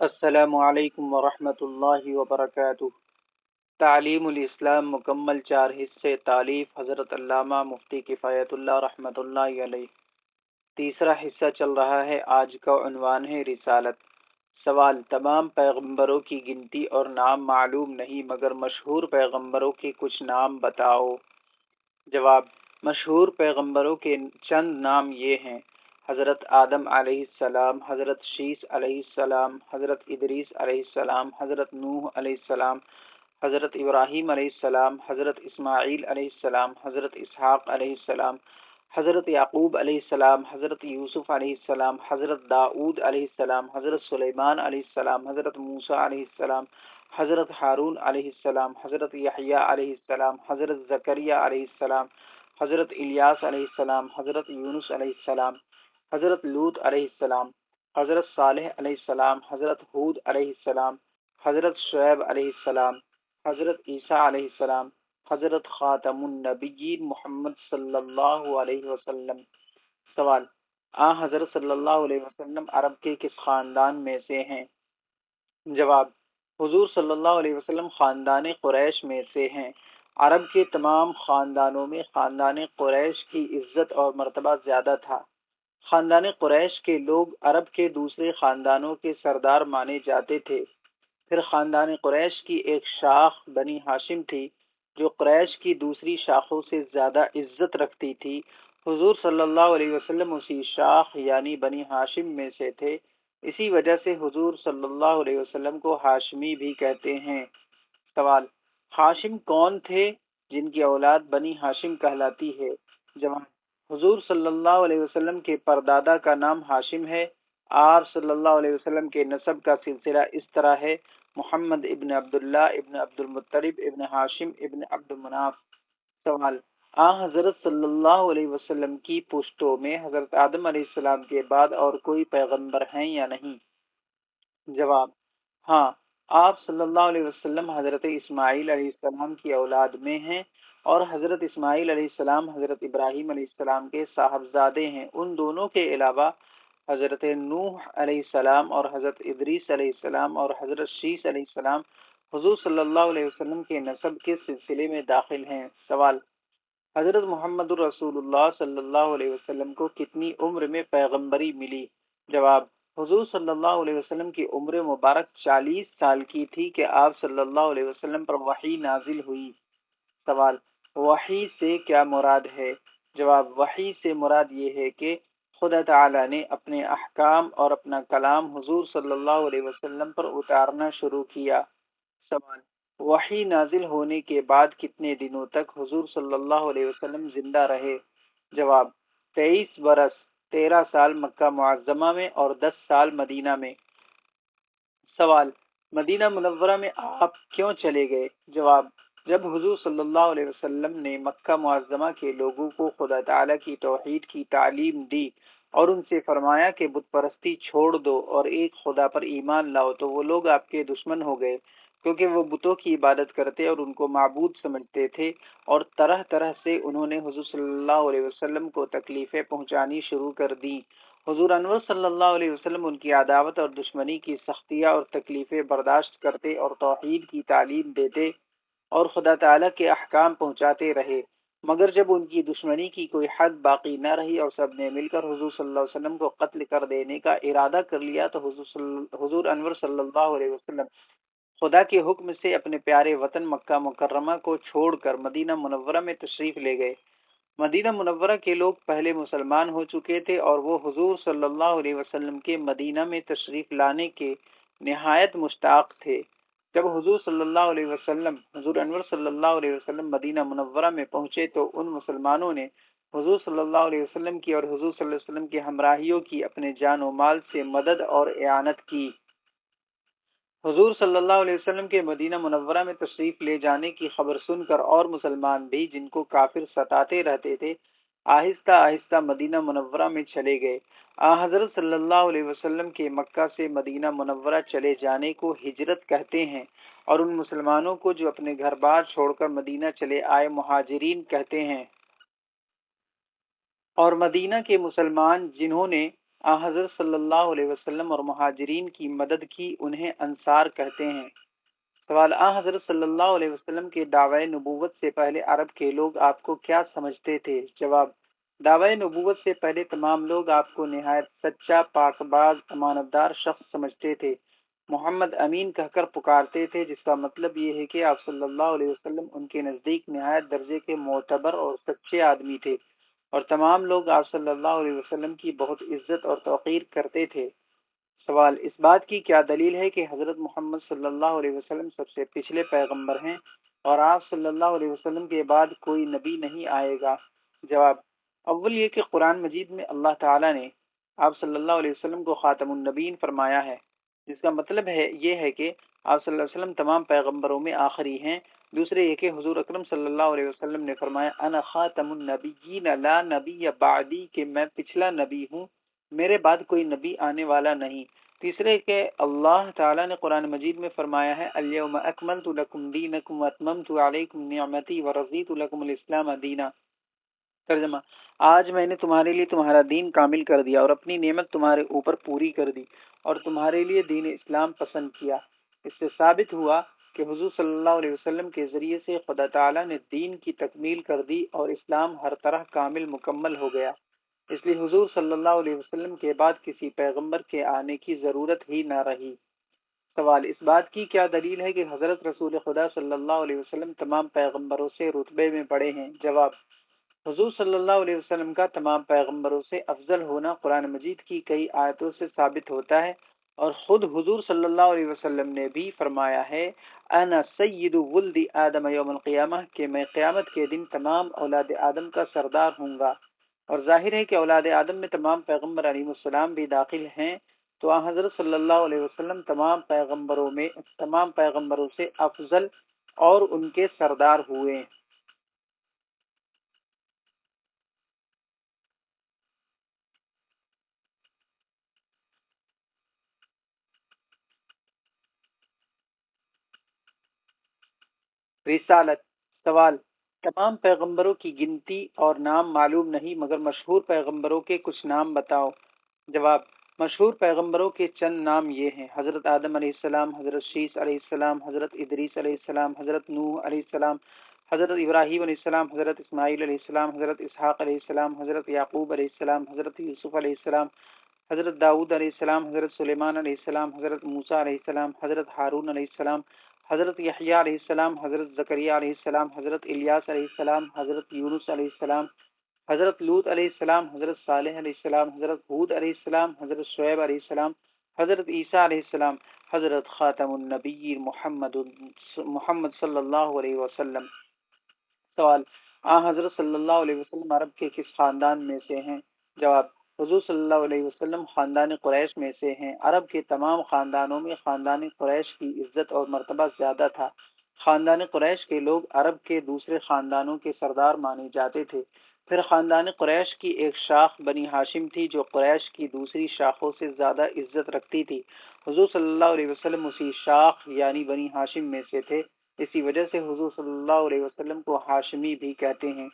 السلام علیکم ورحمۃ اللہ وبرکاتہ۔ تعلیم الاسلام مکمل، 4 حصے، تالیف حضرت علامہ مفتی کفایت اللہ رحمۃ اللہ علیہ۔ تیسرا حصہ چل رہا ہے۔ آج کا عنوان ہے رسالت۔ سوال: تمام پیغمبروں کی گنتی اور نام معلوم نہیں، مگر مشہور پیغمبروں کے کچھ نام بتاؤ۔ جواب: مشہور پیغمبروں کے چند نام یہ ہیں: حضرت آدم علیہ السلام، حضرت شیس علیہ السلام، حضرت ادریس علیہ السلام، حضرت نوح علیہ السلام، حضرت ابراہیم علیہ السلام، حضرت اسماعیل علیہ السلام، حضرت اسحاق علیہ السلام، حضرت یعقوب علیہ السلام، حضرت یوسف علیہ السلام، حضرت داؤد علیہ السلام، حضرت سلیمان علیہ السلام، حضرت موسیٰ علیہ السلام، حضرت ہارون علیہ السلام، حضرت یحییٰ علیہ السلام، حضرت زکریا علیہ السلام، حضرت الیاس علیہ السلام، حضرت یونس علیہ السلام، حضرت لوط علیہ السلام، حضرت صالح علیہ السلام، حضرت ہود علیہ السلام، حضرت شعیب علیہ السلام، حضرت عیسیٰ علیہ السلام، حضرت خاتم النبیین محمد صلی اللہ علیہ وسلم۔ سوال: حضرت صلی اللہ علیہ وسلم عرب کے کس خاندان میں سے ہیں؟ جواب: حضور صلی اللہ علیہ وسلم خاندان قریش میں سے ہیں۔ عرب کے تمام خاندانوں میں خاندان قریش کی عزت اور مرتبہ زیادہ تھا۔ خاندان قریش کے لوگ عرب کے دوسرے خاندانوں کے سردار مانے جاتے تھے۔ پھر خاندان قریش کی ایک شاخ بنی ہاشم تھی، جو قریش کی دوسری شاخوں سے زیادہ عزت رکھتی تھی۔ حضور صلی اللہ علیہ وسلم اسی شاخ یعنی بنی ہاشم میں سے تھے۔ اسی وجہ سے حضور صلی اللہ علیہ وسلم کو ہاشمی بھی کہتے ہیں۔ سوال: ہاشم کون تھے جن کی اولاد بنی ہاشم کہلاتی ہے؟ جواب: حضور صلی اللہ علیہ وسلم کے پردادا کا نام ہاشم ہے۔ آپ صلی اللہ علیہ وسلم کے نسب کا سلسلہ اس طرح ہے: محمد ابن عبداللہ ابن عبد المطلب ابن ہاشم ابن عبد مناف۔ سوال: حضرت صلی اللہ علیہ وسلم کی پشتوں میں حضرت آدم علیہ السلام کے بعد اور کوئی پیغمبر ہیں یا نہیں؟ جواب: ہاں، آپ صلی اللہ علیہ وسلم حضرت اسماعیل علیہ السلام کی اولاد میں ہیں، اور حضرت اسماعیل علیہ السلام حضرت ابراہیم علیہ السلام کے صاحبزادے ہیں۔ ان دونوں کے علاوہ حضرت نوح علیہ السلام اور حضرت ادریس علیہ السلام اور حضرت شیس علیہ السلام حضور صلی اللہ علیہ وسلم کے نسب کے سلسلے میں داخل ہیں۔ سوال: حضرت محمد رسول اللہ صلی اللہ علیہ وسلم کو کتنی عمر میں پیغمبری ملی؟ جواب: حضور صلی اللہ علیہ وسلم کی عمر مبارک 40 سال کی تھی کہ آپ صلی اللہ علیہ وسلم پر وحی نازل ہوئی۔ سوال: وحی سے کیا مراد ہے؟ جواب: وحی سے مراد یہ ہے کہ خدا تعالی نے اپنے احکام اور اپنا کلام حضور صلی اللہ علیہ وسلم پر اتارنا شروع کیا۔ سوال: وحی نازل ہونے کے بعد کتنے دنوں تک حضور صلی اللہ علیہ وسلم زندہ رہے؟ جواب: 23 برس، 13 سال مکہ معظمہ میں اور 10 سال مدینہ میں۔ سوال: مدینہ منورہ میں آپ کیوں چلے گئے؟ جواب: جب حضور صلی اللہ علیہ وسلم نے مکہ معظمہ کے لوگوں کو خدا تعالی کی توحید کی تعلیم دی اور ان سے فرمایا کہ بت پرستی چھوڑ دو اور ایک خدا پر ایمان لاؤ، تو وہ لوگ آپ کے دشمن ہو گئے، کیونکہ وہ بتوں کی عبادت کرتے اور ان کو معبود سمجھتے تھے، اور طرح طرح سے انہوں نے حضور صلی اللہ علیہ وسلم کو تکلیفیں پہنچانی شروع کر دیں۔ حضور انور صلی اللہ علیہ وسلم ان کی عداوت اور دشمنی کی سختیاں اور تکلیفیں برداشت کرتے اور توحید کی تعلیم دیتے اور خدا تعالیٰ کے احکام پہنچاتے رہے، مگر جب ان کی دشمنی کی کوئی حد باقی نہ رہی اور سب نے مل کر حضور صلی اللہ علیہ وسلم کو قتل کر دینے کا ارادہ کر لیا، تو حضور انور صلی اللہ علیہ وسلم خدا کے حکم سے اپنے پیارے وطن مکہ مکرمہ کو چھوڑ کر مدینہ منورہ میں تشریف لے گئے۔ مدینہ منورہ کے لوگ پہلے مسلمان ہو چکے تھے اور وہ حضور صلی اللہ علیہ وسلم کے مدینہ میں تشریف لانے کے نہایت مشتاق تھے۔ جب حضور صلی اللہ علیہ وسلم حضور انور صلی اللہ علیہ وسلم مدینہ منورہ میں پہنچے تو ان مسلمانوں نے حضور صلی اللہ علیہ وسلم کی اور حضور صلی اللہ علیہ وسلم کے ہمراہیوں کی اپنے جان و مال سے مدد اور اعانت کی۔ حضور صلی اللہ علیہ وسلم کے مدینہ منورہ میں تشریف لے جانے کی خبر سن کر اور مسلمان بھی، جن کو کافر ستاتے رہتے تھے، آہستہ آہستہ مدینہ منورہ میں چلے گئے۔ حضرت صلی اللہ علیہ وسلم کے مکہ سے مدینہ منورہ چلے جانے کو ہجرت کہتے ہیں، اور ان مسلمانوں کو جو اپنے گھر بار چھوڑ کر مدینہ چلے آئے مہاجرین کہتے ہیں۔ اور مدینہ کے مسلمان جنہوں نے آن حضرت صلی اللہ علیہ وسلم اور مہاجرین کی مدد کی انہیں انصار کہتے ہیں۔ سوال، آن حضرت صلی اللہ علیہ وسلم کے دعوی نبوت سے پہلے عرب کے لوگ آپ کو کیا سمجھتے تھے؟ جواب، دعوی نبوت سے پہلے تمام لوگ آپ کو نہایت سچا، پاک باز، امانت دار شخص سمجھتے تھے، محمد امین کہہ کر پکارتے تھے، جس کا مطلب یہ ہے کہ آپ صلی اللہ علیہ وسلم ان کے نزدیک نہایت درجے کے معتبر اور سچے آدمی تھے، اور تمام لوگ آپ صلی اللہ علیہ وسلم کی بہت عزت اور توقیر کرتے تھے۔ سوال، اس بات کی کیا دلیل ہے کہ حضرت محمد صلی اللہ علیہ وسلم سب سے پچھلے پیغمبر ہیں اور آپ صلی اللہ علیہ وسلم کے بعد کوئی نبی نہیں آئے گا؟ جواب، اول یہ کہ قرآن مجید میں اللہ تعالیٰ نے آپ صلی اللہ علیہ وسلم کو خاتم النبیین فرمایا ہے، جس کا مطلب یہ ہے کہ آپ صلی اللہ علیہ وسلم تمام پیغمبروں میں آخری ہیں۔ دوسرے یہ کہ حضور اکرم صلی اللہ علیہ وسلم نے فرمایا انا خاتم النبیین لا نبی بعدی، کہ میں پچھلا نبی ہوں، میرے بعد کوئی نبی آنے والا نہیں۔ تیسرے کہ اللہ تعالیٰ نے قرآن مجید میں فرمایا ہے الیوم اکملت لکم دینکم واتممت علیکم نعمتی ورضیت لکم الاسلام دینا۔ ترجمہ، آج میں نے تمہارے لیے تمہارا دین کامل کر دیا اور اپنی نعمت تمہارے اوپر پوری کر دی اور تمہارے لیے دین اسلام پسند کیا۔ اس سے ثابت ہوا کہ حضور صلی اللہ علیہ وسلم کے ذریعے سے خدا تعالیٰ نے دین کی تکمیل کر دی اور اسلام ہر طرح کامل مکمل ہو گیا، اس لیے حضور صلی اللہ علیہ وسلم کے بعد کسی پیغمبر کے آنے کی ضرورت ہی نہ رہی۔ سوال، اس بات کی کیا دلیل ہے کہ حضرت رسول خدا صلی اللہ علیہ وسلم تمام پیغمبروں سے رتبے میں بڑے ہیں؟ جواب، حضور صلی اللہ علیہ وسلم کا تمام پیغمبروں سے افضل ہونا قرآن مجید کی کئی آیتوں سے ثابت ہوتا ہے، اور خود حضور صلی اللہ علیہ وسلم نے بھی فرمایا ہے انا سید ولد آدم یوم القیامہ، کہ میں قیامت کے دن تمام اولاد آدم کا سردار ہوں گا۔ اور ظاہر ہے کہ اولاد آدم میں تمام پیغمبر علیہ السلام بھی داخل ہیں، تو آن حضرت صلی اللہ علیہ وسلم تمام پیغمبروں سے افضل اور ان کے سردار ہوئے۔ رسالت، سوال، تمام پیغمبروں کی گنتی اور نام معلوم نہیں، مگر مشہور پیغمبروں کے کچھ نام بتاؤ۔ جواب، مشہور پیغمبروں کے چند نام یہ ہیں: حضرت آدم علیہ السلام، حضرت شیس علیہ السلام، حضرت ادریس علیہ السلام، حضرت نوح علیہ السلام، حضرت ابراہیم علیہ السلام، حضرت اسماعیل علیہ السلام، حضرت اسحاق علیہ السلام، حضرت یعقوب علیہ السلام، حضرت یوسف علیہ السلام، حضرت داؤد علیہ السلام، حضرت سلیمان علیہ السلام، حضرت موسیٰ علیہ السلام، حضرت ہارون علیہ السلام، حضرت یحییٰ علیہ السلام، حضرت زکریا علیہ السلام، حضرت الیاس علیہ السلام، حضرت یونس علیہ السلام، حضرت لوط علیہ السلام، حضرت صالح علیہ السلام، حضرت ہود علیہ السلام، حضرت شعیب علیہ السلام، حضرت عیسیٰ علیہ السلام، حضرت خاتم النبی محمد صلی اللہ علیہ وسلم۔ سوال، حضرت صلی اللہ علیہ وسلم عرب کے کس خاندان میں سے ہیں؟ جواب، حضور صلی اللہ علیہ وسلم خاندان قریش میں سے ہیں۔ عرب کے تمام خاندانوں میں خاندان قریش کی عزت اور مرتبہ زیادہ تھا۔ خاندان قریش کے لوگ عرب کے دوسرے خاندانوں کے سردار مانے جاتے تھے۔ پھر خاندان قریش کی ایک شاخ بنی ہاشم تھی جو قریش کی دوسری شاخوں سے زیادہ عزت رکھتی تھی۔ حضور صلی اللہ علیہ وسلم اسی شاخ یعنی بنی ہاشم میں سے تھے، اسی وجہ سے حضور صلی اللہ علیہ وسلم کو ہاشمی بھی کہتے ہیں۔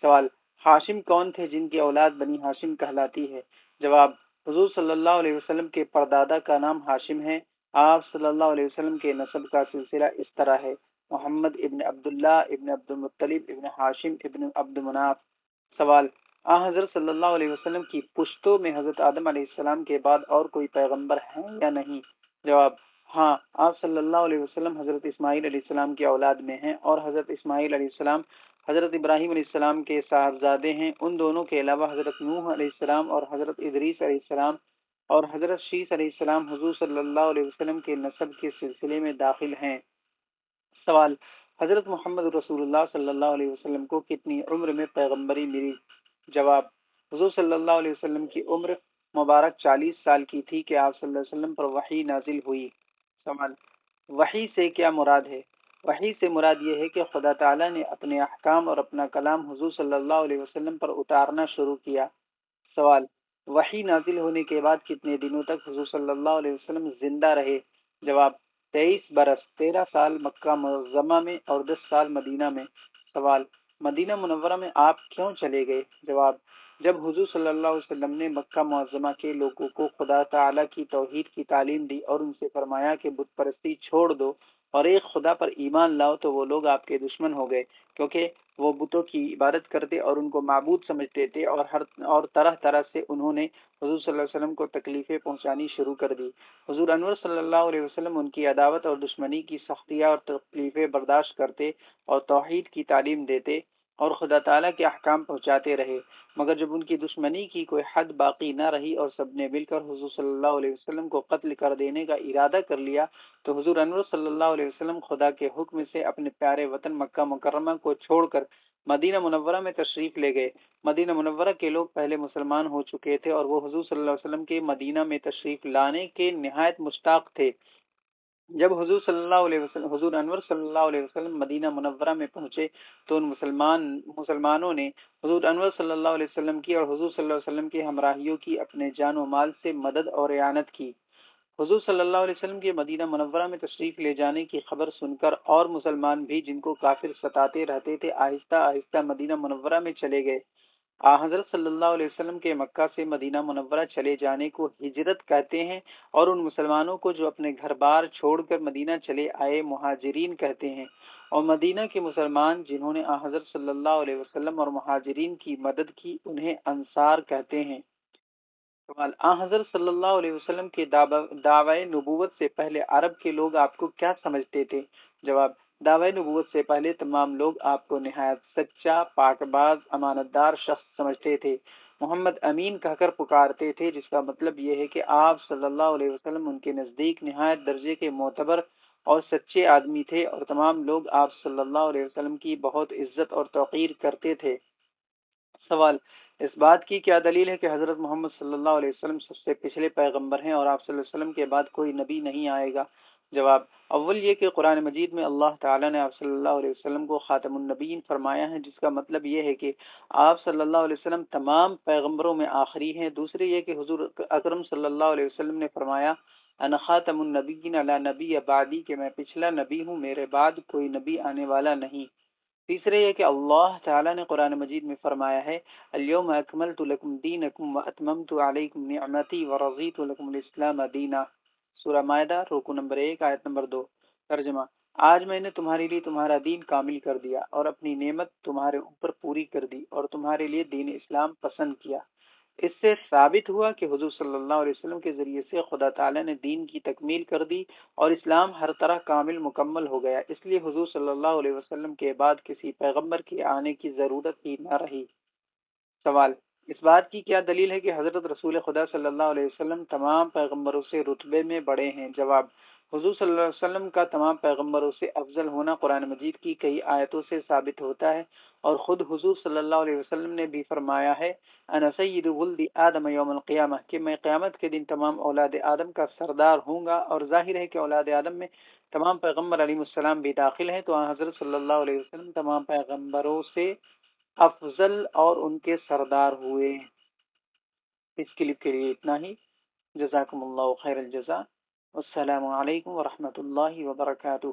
سوال، ہاشم کون تھے جن کی اولاد بنی ہاشم کہلاتی ہے؟ جواب، حضور صلی اللہ علیہ وسلم کے پردادا کا نام ہاشم ہے۔ آپ صلی اللہ علیہ وسلم کے نسب کا سلسلہ اس طرح ہے: محمد ابن عبداللہ ابن عبد المطلب ابن ہاشم ابن عبد مناف۔ سوال، حضرت صلی اللہ علیہ وسلم کی پشتوں میں حضرت آدم علیہ السلام کے بعد اور کوئی پیغمبر ہیں یا نہیں؟ جواب، ہاں، آپ صلی اللہ علیہ وسلم حضرت اسماعیل علیہ السلام کی اولاد میں ہیں، اور حضرت اسماعیل علیہ السلام حضرت ابراہیم علیہ السلام کے صاحبزادے ہیں۔ ان دونوں کے علاوہ حضرت نوح علیہ السلام اور حضرت ادریس علیہ السلام اور حضرت شیس علیہ السلام حضور صلی اللہ علیہ وسلم کے نسب کے سلسلے میں داخل ہیں۔ سوال، حضرت محمد رسول اللہ صلی اللہ علیہ وسلم کو کتنی عمر میں پیغمبری ملی؟ جواب، حضور صلی اللہ علیہ وسلم کی عمر مبارک 40 سال کی تھی کہ آپ صلی اللہ علیہ وسلم پر وحی نازل ہوئی۔ سوال، وحی سے کیا مراد ہے؟ وحی سے مراد یہ ہے کہ خدا تعالیٰ نے اپنے احکام اور اپنا کلام حضور صلی اللہ علیہ وسلم پر اتارنا شروع کیا۔ سوال، وحی نازل ہونے کے بعد کتنے دنوں تک حضور صلی اللہ علیہ وسلم زندہ رہے؟ جواب، 23 برس، 13 سال مکہ معظمہ میں اور 10 سال مدینہ میں۔ سوال، مدینہ منورہ میں آپ کیوں چلے گئے؟ جواب، جب حضور صلی اللہ علیہ وسلم نے مکہ معظمہ کے لوگوں کو خدا تعالی کی توحید کی تعلیم دی اور ان سے فرمایا کہ بت پرستی چھوڑ دو اور ایک خدا پر ایمان لاؤ، تو وہ لوگ آپ کے دشمن ہو گئے، کیونکہ وہ بتوں کی عبادت کرتے اور ان کو معبود سمجھتے تھے، اور طرح طرح سے انہوں نے حضور صلی اللہ علیہ وسلم کو تکلیفیں پہنچانی شروع کر دی۔ حضور انور صلی اللہ علیہ وسلم ان کی عداوت اور دشمنی کی سختیاں اور تکلیفیں برداشت کرتے اور توحید کی تعلیم دیتے اور خدا تعالیٰ کے احکام پہنچاتے رہے، مگر جب ان کی دشمنی کی کوئی حد باقی نہ رہی اور سب نے مل کر حضور صلی اللہ علیہ وسلم کو قتل کر دینے کا ارادہ کر لیا، تو حضور انور صلی اللہ علیہ وسلم خدا کے حکم سے اپنے پیارے وطن مکہ مکرمہ کو چھوڑ کر مدینہ منورہ میں تشریف لے گئے۔ مدینہ منورہ کے لوگ پہلے مسلمان ہو چکے تھے اور وہ حضور صلی اللہ علیہ وسلم کے مدینہ میں تشریف لانے کے نہایت مشتاق تھے۔ جب حضور انور صلی اللہ علیہ وسلم مدینہ منورہ میں پہنچے تو ان مسلمانوں نے حضور انور صلی اللہ علیہ وسلم کی اور حضور صلی اللہ علیہ وسلم کے ہمراہیوں کی اپنے جان و مال سے مدد اور اعانت کی۔ حضور صلی اللہ علیہ وسلم کے مدینہ منورہ میں تشریف لے جانے کی خبر سن کر اور مسلمان بھی جن کو کافر ستاتے رہتے تھے آہستہ آہستہ مدینہ منورہ میں چلے گئے۔ حضرت صلی اللہ علیہ وسلم کے مکہ سے مدینہ منورہ چلے جانے کو ہجرت کہتے ہیں، اور ان مسلمانوں کو جو اپنے گھر بار چھوڑ کر مدینہ چلے آئے مہاجرین کہتے ہیں، اور مدینہ کے مسلمان جنہوں نے حضرت صلی اللہ علیہ وسلم اور مہاجرین کی مدد کی انہیں انصار کہتے ہیں۔ سوال: حضرت صلی اللہ علیہ وسلم کے دعوی نبوت سے پہلے عرب کے لوگ آپ کو کیا سمجھتے تھے؟ جواب: دعوی نبوت سے پہلے تمام لوگ آپ کو نہایت سچا، پاک باز، امانت دار شخص سمجھتے تھے، محمد امین کہہ کر پکارتے تھے، جس کا مطلب یہ ہے کہ آپ صلی اللہ علیہ وسلم ان کے نزدیک نہایت درجے کے معتبر اور سچے آدمی تھے، اور تمام لوگ آپ صلی اللہ علیہ وسلم کی بہت عزت اور توقیر کرتے تھے۔ سوال: اس بات کی کیا دلیل ہے کہ حضرت محمد صلی اللہ علیہ وسلم سب سے پچھلے پیغمبر ہیں اور آپ صلی اللہ علیہ وسلم کے بعد کوئی نبی نہیں آئے گا؟ جواب: اول یہ کہ قرآن مجید میں اللہ تعالیٰ نے آپ صلی اللہ علیہ وسلم کو خاتم النبیین فرمایا ہے، جس کا مطلب یہ ہے کہ آپ صلی اللہ علیہ وسلم تمام پیغمبروں میں آخری ہیں۔ دوسرے یہ کہ حضور اکرم صلی اللہ علیہ وسلم نے فرمایا انا خاتم النبیین لا نبی بعدی، کہ میں پچھلا نبی ہوں، میرے بعد کوئی نبی آنے والا نہیں۔ تیسرے یہ کہ اللہ تعالیٰ نے قرآن مجید میں فرمایا ہے الیوم اکملت لکم دینکم واتممت علیکم نعمتی ورضیت لکم الاسلام دینا، سورہ مائدہ رکوع نمبر 1 آیت نمبر 2۔ ترجمہ: آج میں نے تمہارے لیے تمہارا دین کامل کر دیا اور اپنی نعمت تمہارے اوپر پوری کر دی اور تمہارے لیے دین اسلام پسند کیا۔ اس سے ثابت ہوا کہ حضور صلی اللہ علیہ وسلم کے ذریعے سے خدا تعالیٰ نے دین کی تکمیل کر دی اور اسلام ہر طرح کامل مکمل ہو گیا، اس لیے حضور صلی اللہ علیہ وسلم کے بعد کسی پیغمبر کے آنے کی ضرورت ہی نہ رہی۔ سوال: اس بات کی کیا دلیل ہے کہ حضرت رسول خدا صلی اللہ علیہ وسلم تمام پیغمبروں سے رتبے میں بڑے ہیں؟ جواب: حضور صلی اللہ علیہ وسلم کا تمام پیغمبروں سے افضل ہونا قرآن مجید کی کئی آیتوں سے ثابت ہوتا ہے، اور خود حضور صلی اللہ علیہ وسلم نے بھی فرمایا ہے انا سید ولد آدم یوم القیامہ، کہ میں قیامت کے دن تمام اولاد آدم کا سردار ہوں گا، اور ظاہر ہے کہ اولاد آدم میں تمام پیغمبر علیہ السلام بھی داخل ہیں، تو حضرت صلی اللہ علیہ وسلم تمام پیغمبروں سے افضل اور ان کے سردار ہوئے۔ اس کلپ کے لیے اتنا ہی۔ جزاکم اللہ خیر الجزا، والسلام علیکم ورحمۃ اللہ وبرکاتہ۔